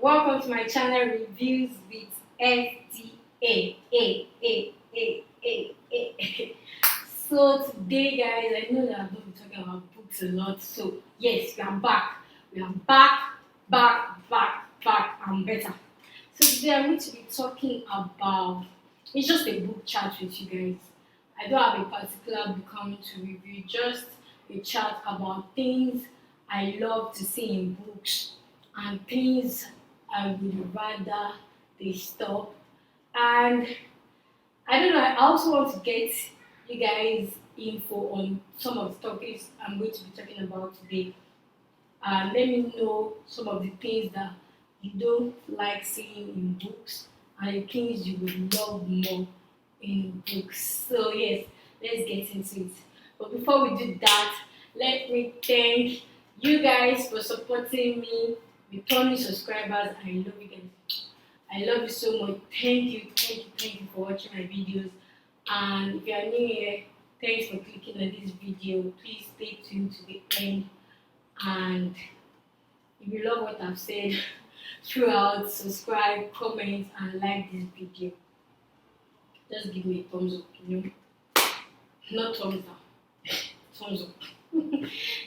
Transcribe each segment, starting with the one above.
Welcome to my channel Reviews with STA. So today, guys, I know that I'm going to be talking about books a lot. So yes, we are back. We are back, and better. So today I'm going to be talking about. It's just a book chat with you guys. I don't have a particular book coming to review. Just a chat about things I love to see in books and things I would rather they stop. And I don't know, I also want to get you guys info on some of the topics I'm going to be talking about today. And let me know some of the things that you don't like seeing in books and the things you would love more in books. So yes, let's get into it. But before we do that, let me thank you guys for supporting me, returning subscribers. I love you guys. I love you so much. Thank you for watching my videos. And if you are new here, thanks for clicking on this video. Please stay tuned to the end. And if you love what I've said throughout, subscribe, comment, and like this video. Just give me a thumbs up, not thumbs down, thumbs up.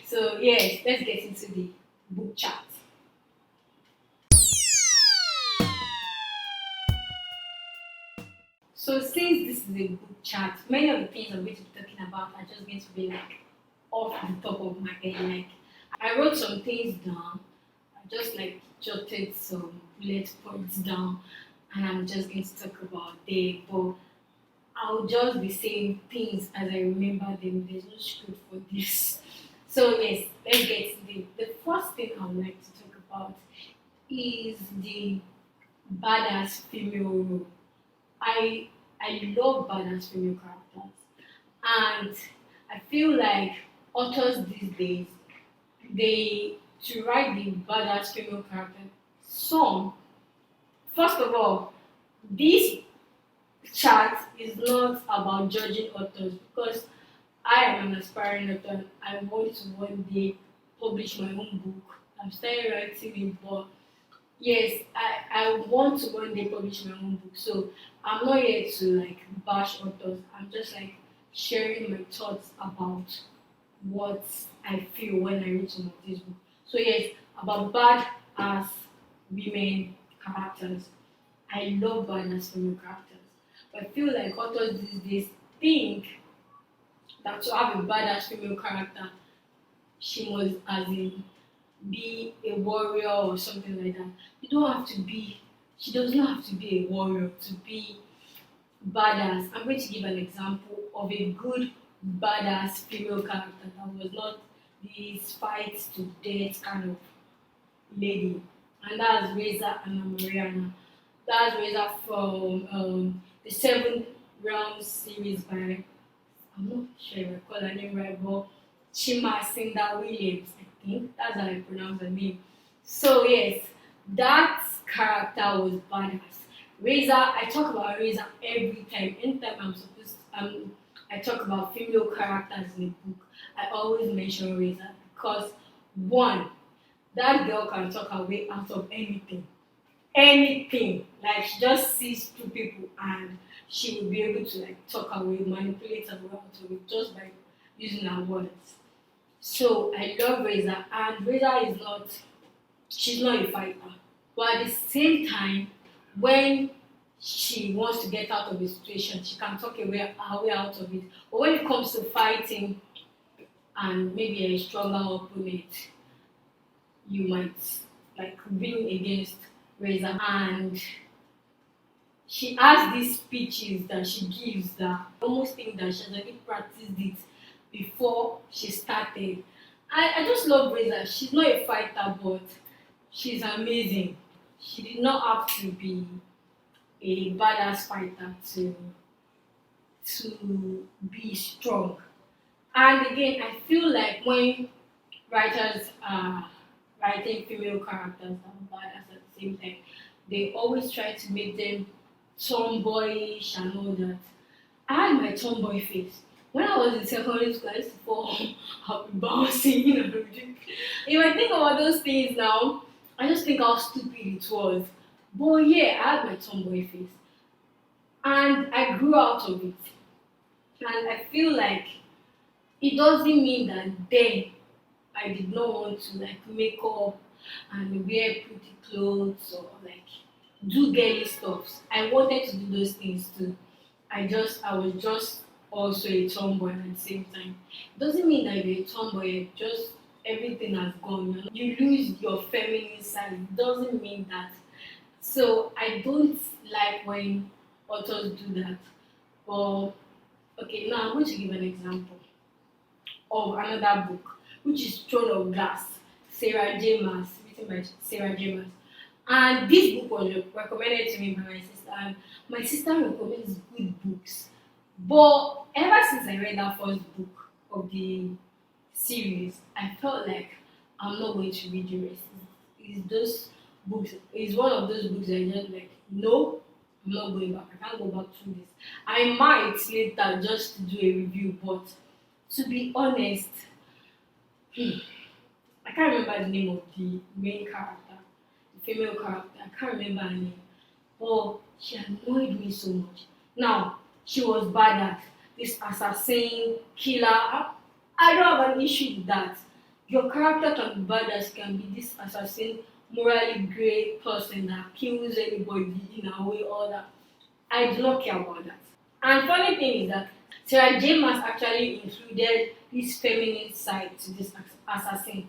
So yes, let's get into the book chat. So since this is a book chat, many of the things I'm going to be talking about are just going to be like off the top of my head. Like I wrote some things down, I just like jotted some bullet points down, and I'm just going to talk about them. But I'll just be saying things as I remember them. There's no script for this. So yes, let's get to the first thing I would like to talk about is the badass female role. I I love badass female characters, and I feel like authors these days they to write the badass female character. Some first of all, this chat is not about judging authors because I am an aspiring author and I want to one day publish my own book. I'm starting writing it, but yes, I want to one day publish my own book. So I'm not here to like bash authors. I'm just like sharing my thoughts about what I feel when I read some of these books. So yes, about bad as women characters. I love bad as female characters. But I feel like authors these days think that to have a badass female character, she must as in be a warrior or something like that. You don't have to be. She does not have to be a warrior to be badass. I'm going to give an example of a good badass female character that was not this fight to death kind of lady, and that's Reza and Mariana. That's Reza from the Seven Realms series by I'm not sure if I call her name right, but Chima Cinda Williams, I think that's how I pronounce her name. So yes, that character was badass. Reza, I talk about Reza every time. Anytime I talk about female characters in a book, I always mention Reza because one, that girl can talk her way out of anything. Anything. Like she just sees two people and she will be able to like talk her way, manipulate her way out of it just by using her words. So I love Reza, and Reza is not she's not a fighter. But at the same time, when she wants to get out of a situation, she can talk her way out of it. But when it comes to fighting and maybe a stronger opponent, you might like win against Reza. And she has these speeches that she gives that I almost think that she has already practiced it before she started. I just love Reza. She's not a fighter, but she's amazing. She did not have to be a badass fighter to be strong. And again, I feel like when writers are writing female characters that are badass at the same time, they always try to make them tomboyish and all that. I had my tomboy face. When I was in secondary school, I used to fall happy bouncing, If I think about those things now, I just think how stupid it was. But yeah, I had my tomboy face, and I grew out of it. And I feel like it doesn't mean that then I did not want to like make up and wear pretty clothes or like do girly stuff. I wanted to do those things too. I was just also a tomboy at the same time. It doesn't mean that you're a tomboy, just everything has gone. You lose your feminine side. It doesn't mean that. So I don't like when authors do that. But okay, now I'm going to give an example of another book, which is Throne of Glass, Sarah J. Maas, written by Sarah J. Maas. And this book was recommended to me by my sister, and my sister recommends good books. But ever since I read that first book of the series, I felt like I'm not going to read the rest. It's those books. It's one of those books that I just like. No, I'm not going back. I can't go back through this. I might later just to do a review, but to be honest, I can't remember the name of the main character, the female character. I can't remember her name, but she annoyed me so much. Now she was badass, this assassin killer. I don't have an issue with that. Your character can be badass, can be this assassin, morally great person that kills anybody in a way or that. I do not care about that. And funny thing is that Sarah J. Maas actually included this feminine side to this assassin,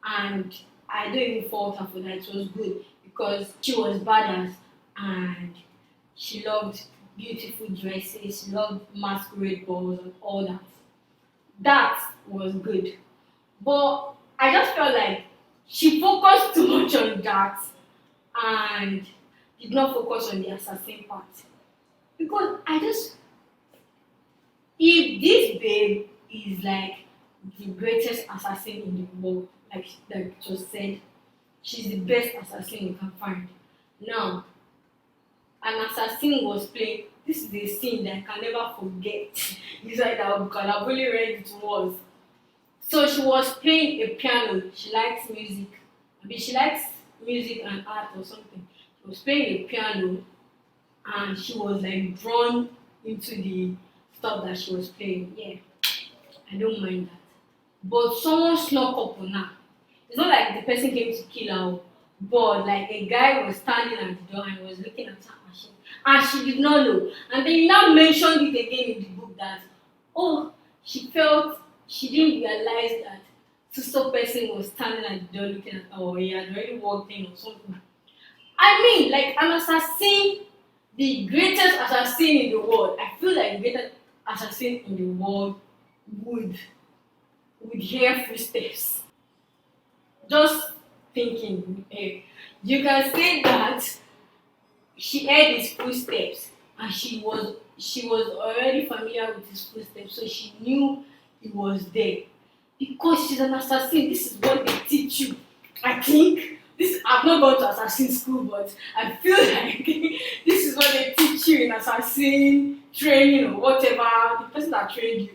and I don't even fault her for that. It was good because she was badass and she loved beautiful dresses, she loved masquerade balls and all that. That was good. But I just felt like she focused too much on that and did not focus on the assassin part. Because I just, if this babe is like the greatest assassin in the world, like just said, she's the best assassin you can find. Now, an assassin was playing. This is a scene that I can never forget. Inside that book, and I've only read it once. So she was playing a piano. She likes music. I mean, she likes music and art or something. She was playing a piano, and she was like drawn into the stuff that she was playing. Yeah, I don't mind that. But someone snuck up on her. It's not like the person came to kill her, but like a guy was standing at the door and was looking at her machine, and she did not know. And then he now mentioned it again in the book that, oh, she felt she didn't realize that so person was standing at the door looking at her, or he had already walked in or something. I mean, like an assassin, the greatest assassin in the world. I feel like the greatest assassin in the world would would hear footsteps. Just thinking, you can say that she heard his footsteps and she was already familiar with his footsteps, so she knew he was there. Because she's an assassin, this is what they teach you. I think this I've not gone to assassin school, but I feel like this is what they teach you in assassin training or whatever, the person that trained you.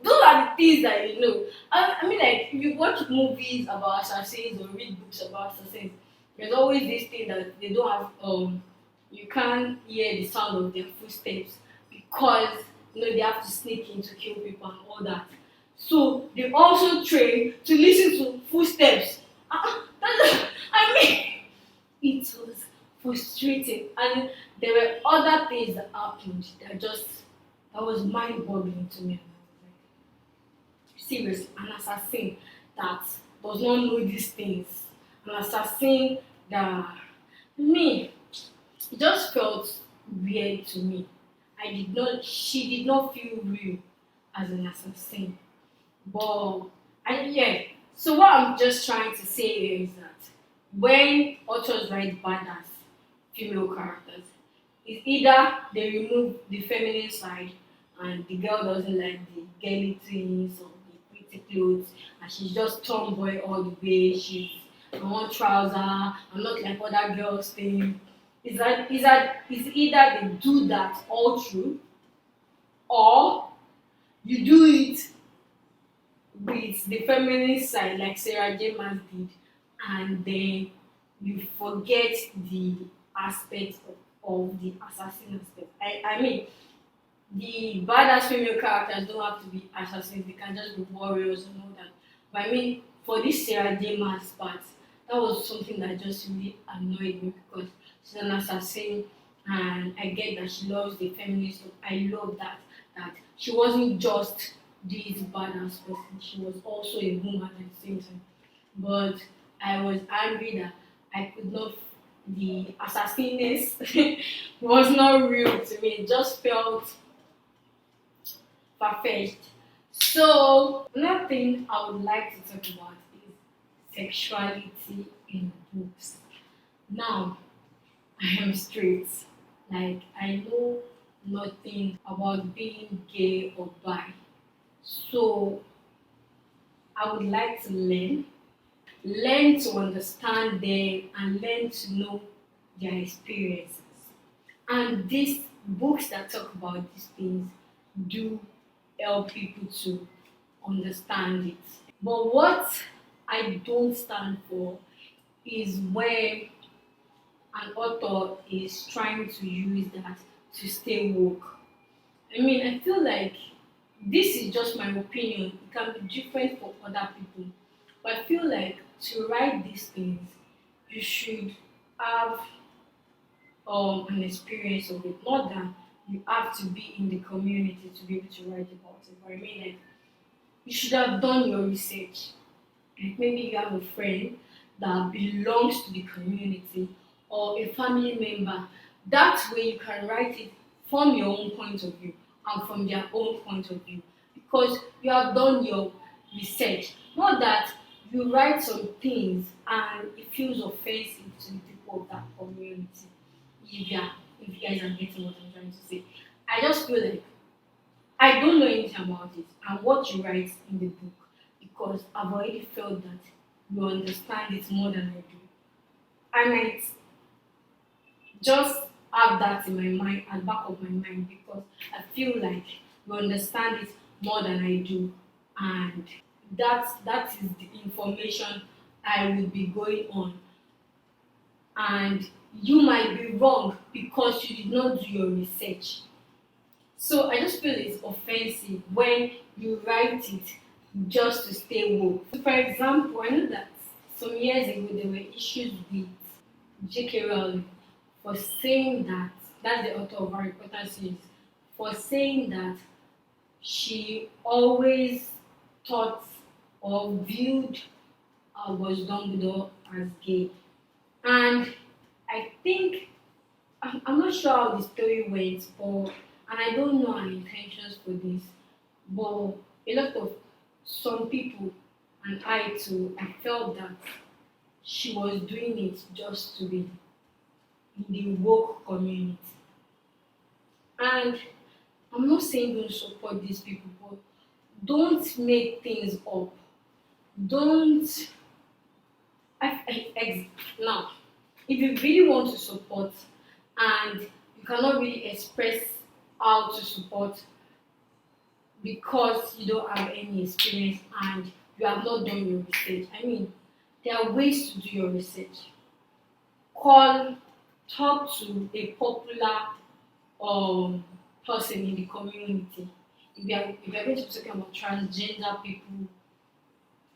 Those are the things that you know. I mean, like, if you watch movies about assassins or read books about assassins, there's always this thing that they don't have, you can't hear the sound of their footsteps because they have to sneak in to kill people and all that. So they also train to listen to footsteps. I mean, it was frustrating, and there were other things that happened that was mind-boggling to me. Seriously, an assassin that does not know these things, an assassin that me, it just felt weird to me. She did not feel real as an assassin. But, and yeah, so what I'm just trying to say is that when authors write badass female characters, it's either they remove the feminine side and the girl doesn't like the girly things or the pretty clothes and she's just tomboy all the way. She's on trouser. I'm not like other girls thing. Is either they do that all through, or you do it with the feminine side like Sarah J. Maas did, and then you forget the aspect of the assassin aspect. I mean, the badass female characters don't have to be assassins, they can just be warriors and all that. But I mean, for this Sarah J. Maas part, that was something that just really annoyed me because she's an assassin and I get that she loves the feminist, but I love that she wasn't just this badass person, she was also a woman at the same time. But I was angry that I could not the assassiness was not real to me. It just felt far-fetched. So another thing I would like to talk about is sexuality in books. Now, I am straight. Like I know nothing about being gay or bi. So I would like to learn to understand them and learn to know their experiences. And these books that talk about these things do help people to understand it. But what I don't stand for is when an author is trying to use that to stay woke. I mean, I feel like this is just my opinion. It can be different for other people. But I feel like to write these things, you should have an experience of it. Not that you have to be in the community to be able to write about it. But I mean, like, you should have done your research. Like maybe you have a friend that belongs to the community or a family member. That way you can write it from your own point of view and from their own point of view because you have done your research. Not that you write some things and it feels offensive to the people of that community. If you guys are getting what I'm trying to say. I just feel like I don't know anything about it and what you write in the book because I've already felt that you understand it more than I do. And I just have that in my mind, at the back of my mind, because I feel like you understand it more than I do. And that is the information I will be going on. And you might be wrong because you did not do your research. So I just feel it's offensive when you write it just to stay woke. For example, I know that some years ago there were issues with J.K. Rowling for saying that that's the author of Harry Potter series for saying that she always thought or viewed was Dumbledore as gay, and I think I'm not sure how the story went, but and I don't know her intentions for this, but a lot of some people and I too, I felt that she was doing it just to be in the woke community. And I'm not saying don't support these people, but don't make things up. Don't. Now, if you really want to support and you cannot really express how to support because you don't have any experience and you have not done your research, I mean, there are ways to do your research. Call, talk to a popular um, person in the community. If you're going to be talking about transgender people,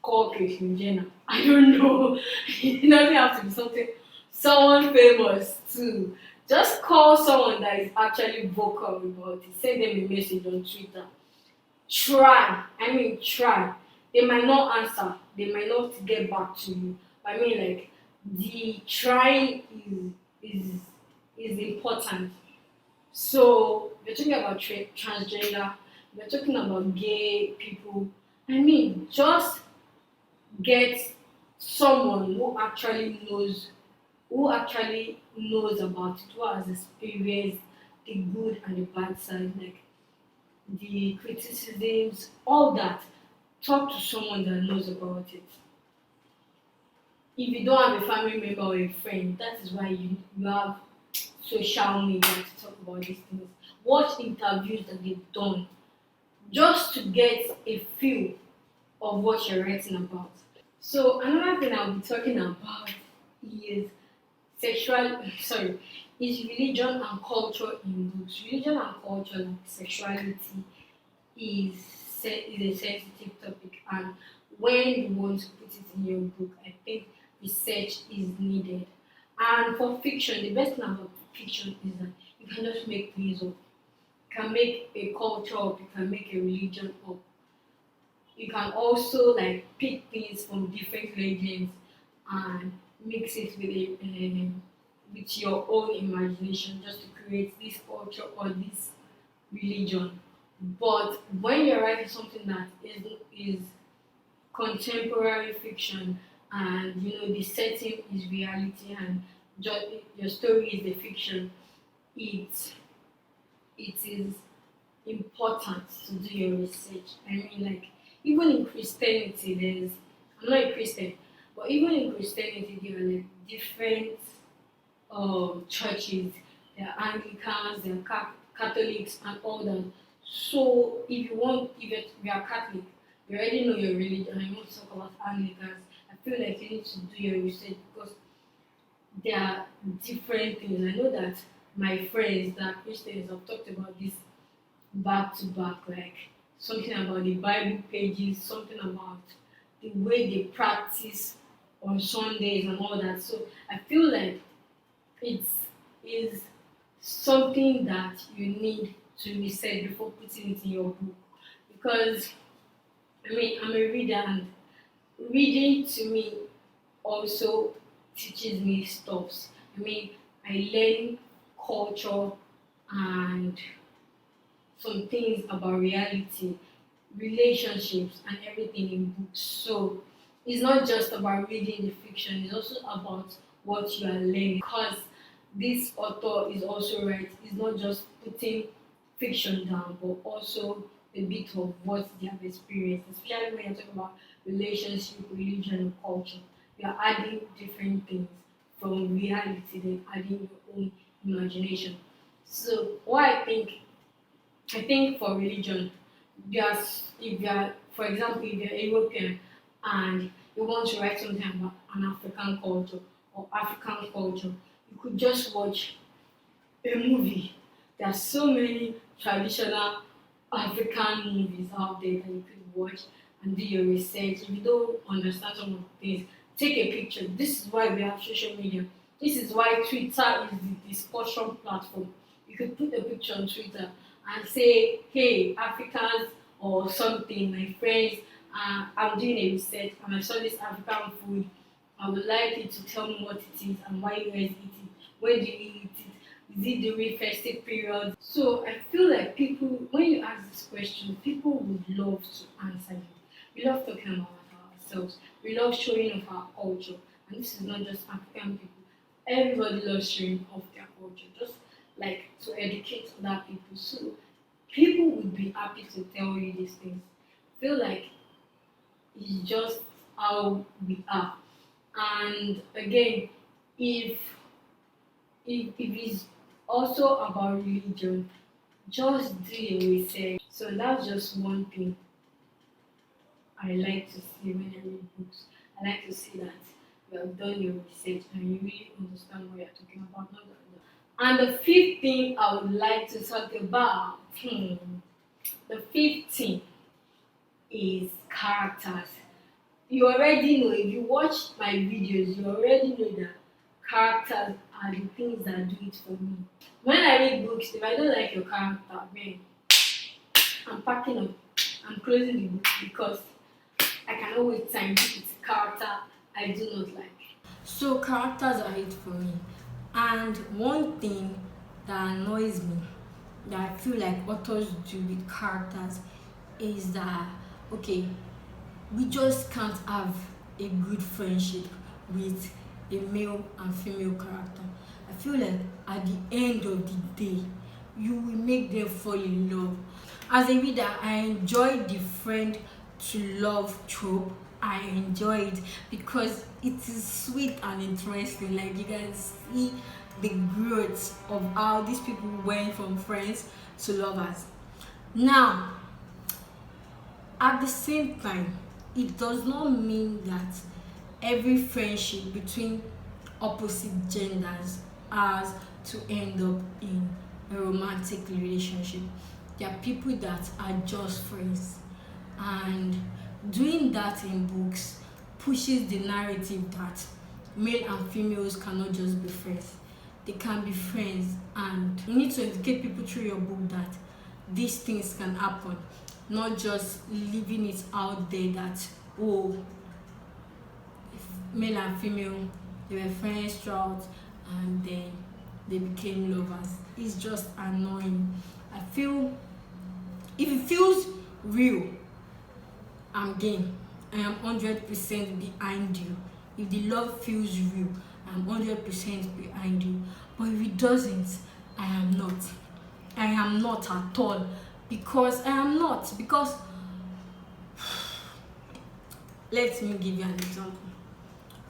call Christian Jenner. I don't know. It doesn't have to be someone famous too. Just call someone that is actually vocal about it. Send them a message on Twitter. Try. They might not answer. They might not get back to you. I mean, like the trying is is important. So we're talking about transgender. We're talking about gay people. I mean, just get someone who actually knows about it, who has experienced the good and the bad side, like the criticisms, all that. Talk to someone that knows about it. If you don't have a family member or a friend, that is why you have social media to talk about these things. Watch interviews that they've done just to get a feel of what you're writing about. So another thing I'll be talking about is sexual sorry is religion and culture in books. Religion and culture like sexuality is is a sensitive topic, and when you want to put it in your book, I think research is needed. And for fiction, the best thing about fiction is that you can just make things up. You can make a culture up, you can make a religion up. You can also like pick things from different legends and mix it with with your own imagination just to create this culture or this religion. But when you're writing something that is contemporary fiction, and you know the setting is reality, and your story is the fiction, it it is important to do your research. I mean, like, even in Christianity, I'm not a Christian, but even in Christianity, there are like different churches. There are Anglicans, there are Catholics, and all that. So, if you are Catholic, you already know your religion. I want to talk about Anglicans. I feel like you need to do your research because there are different things. I know that my friends that are Christians have talked about this back to back, like something about the Bible pages, something about the way they practice on Sundays and all that. So I feel like it is something that you need to research before putting it in your book. Because I mean, I'm a reader, and reading to me also teaches me stuffs. I mean, I learn culture and some things about reality, relationships, and everything in books. So it's not just about reading the fiction, it's also about what you are learning. Because this author is also right, it's not just putting fiction down, but also a bit of what they have experienced, especially when you're talking about relationship, religion, and culture. You're adding different things from reality, then adding your own imagination. So what I think for religion, just if you are, for example, if you're European and you want to write something about an African culture or African culture, you could just watch a movie. There are so many traditional African movies out there that you could watch and do your research. If you don't understand some of the things, take a picture. This is why we have social media. This is why Twitter is the discussion platform. You could put a picture on Twitter and say, hey, Africans or something, my friends, I'm doing a research and I saw this African food. I would like you to tell me what it is and why you guys eat it. When do you eat it? Is it during festive period? So I feel like people, when you ask this question, people would love to answer you. We love talking about ourselves. We love showing off our culture. And this is not just African people. Everybody loves showing off their culture, just like to educate other people. So people would be happy to tell you these things. I feel like it's just how we are. And again, if if it's also about religion, just do your research. So that's just one thing I like to see when I read books. I like to see that you have done your research and you really understand what you're talking about. Not that. And the fifth thing I would like to talk about, the fifth thing is characters. You already know, if you watch my videos, you already know that characters are the things that do it for me. When I read books, if I don't like your character, man, I'm packing up, I'm closing the book because I cannot wait time to it's a character I do not like. So characters are it for me. And one thing that annoys me that I feel like authors do with characters is that okay, we just can't have a good friendship with a male and female character. I feel like at the end of the day, you will make them fall in love. As a reader, I enjoy the friend to love trope. I enjoy it because it is sweet and interesting. Like you can see the growth of how these people went from friends to lovers. Now, at the same time, it does not mean that every friendship between opposite genders as to end up in a romantic relationship. There are people that are just friends, and doing that in books pushes the narrative that male and females cannot just be friends. They can be friends, and you need to educate people through your book that these things can happen, not just leaving it out there that, oh, male and female, they were friends throughout and then they became lovers. It's just annoying. I feel if it feels real, I'm game. I am 100% behind you. If the love feels real, I'm 100% behind you. But if it doesn't, I am not. I am not at all. Because I am not. Because let me give you an example.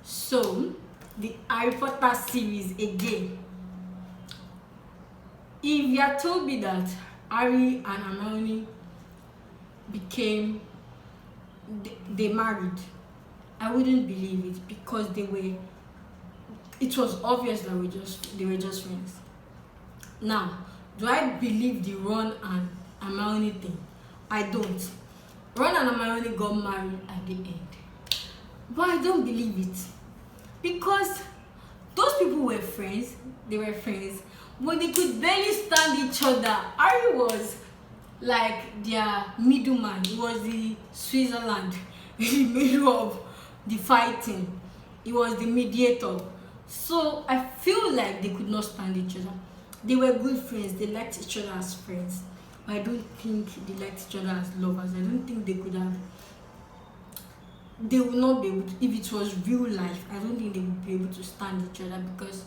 So, the Harry Potter series again. If you had told me that Harry and Hermione became they married, I wouldn't believe it because it was obvious that they were just friends. Now, do I believe the Ron and Hermione thing? I don't. Ron and Hermione got married at the end. But I don't believe it. Because those people were friends, they were friends, but they could barely stand each other. Harry was like their middleman. He was the Switzerland in the middle of the fighting. He was the mediator. So I feel like they could not stand each other. They were good friends. They liked each other as friends. But I don't think they liked each other as lovers. I don't think they could have. They would not be able to, if it was real life, I don't think they would be able to stand each other because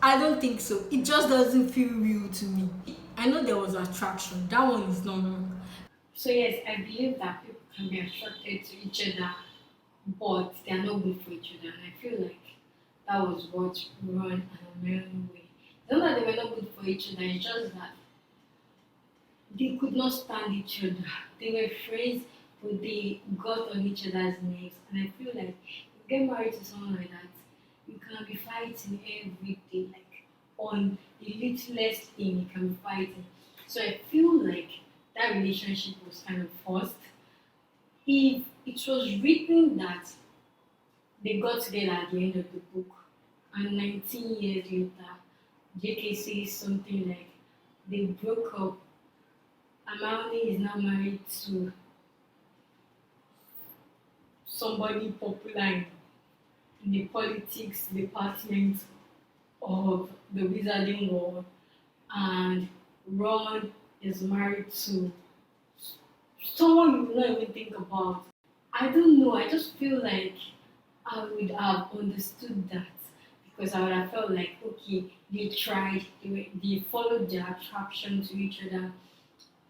I don't think so. It just doesn't feel real to me. I know there was attraction. That one is not wrong. So yes, I believe that people can be attracted to each other, but they are not good for each other. And I feel like that was what Ron and Hermione were. It's not that they were not good for each other. It's just that they could not stand each other. They were friends, but they got on each other's nerves. And I feel like if you get married to someone like that, you can be fighting every day, like on the littlest thing, you can be fighting. So I feel like that relationship was kind of forced. If it was written that they got together at the end of the book, and 19 years later, JK says something like they broke up. Hermione is now married to somebody popular in the politics department of the Wizarding World, and Ron is married to someone you will not even think about. I don't know. I just feel like I would have understood that because I would have felt like, okay, they tried, they followed their attraction to each other,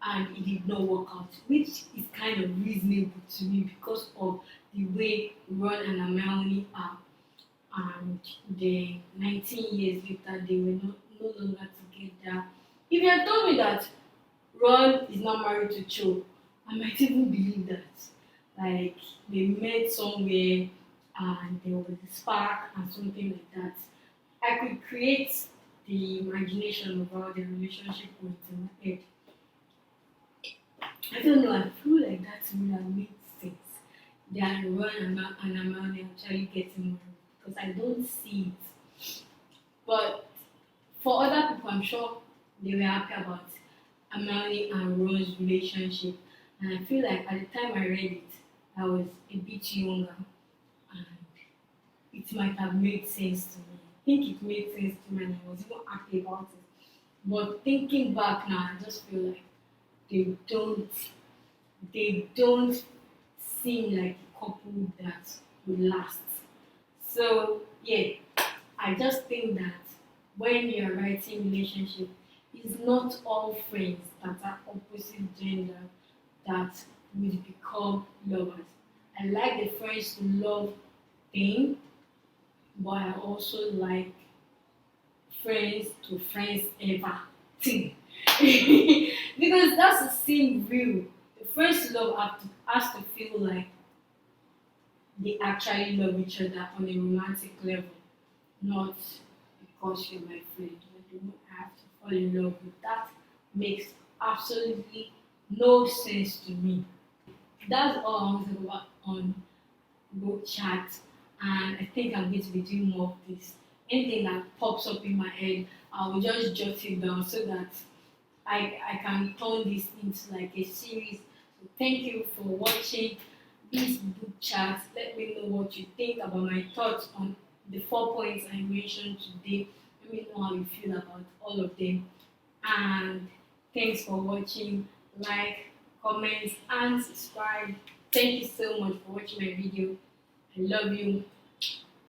and it did not work out, which is kind of reasonable to me because of the way Ron and Hermione are. And then 19 years later, they were no longer together. If you had told me that Ron is now married to Cho, I might even believe that. Like they met somewhere and there was a spark and something like that. I could create the imagination of how the relationship was in my head. I don't know, I feel like that would have made sense. Than Ron and Hermione actually getting married because I don't see it. But for other people, I'm sure they were happy about Hermione and Ron's relationship. And I feel like at the time I read it, I was a bit younger and it might have made sense to me. I think it made sense to me and I was even happy about it. But thinking back now, I just feel like they don't they don't seem like a couple that will last. So yeah, I just think that when you're writing relationship, it's not all friends that are opposite gender that will become lovers. I like the friends to love thing, but I also like friends to friends ever thing. Because that's the same real. The friends to love has to feel like they actually love each other on a romantic level, not because you're my friend. You don't have to fall in love with that. Makes absolutely no sense to me. That's all I want to talk about on group chat, and I think I'm going to be doing more of this. Anything that pops up in my head, I will just jot it down so that I can turn this into like a series. So thank you for watching this book chat. Let me know what you think about my thoughts on the 4 points I mentioned today. Let me know how you feel about all of them. And thanks for watching. Like, comment, and subscribe. Thank you so much for watching my video. I love you.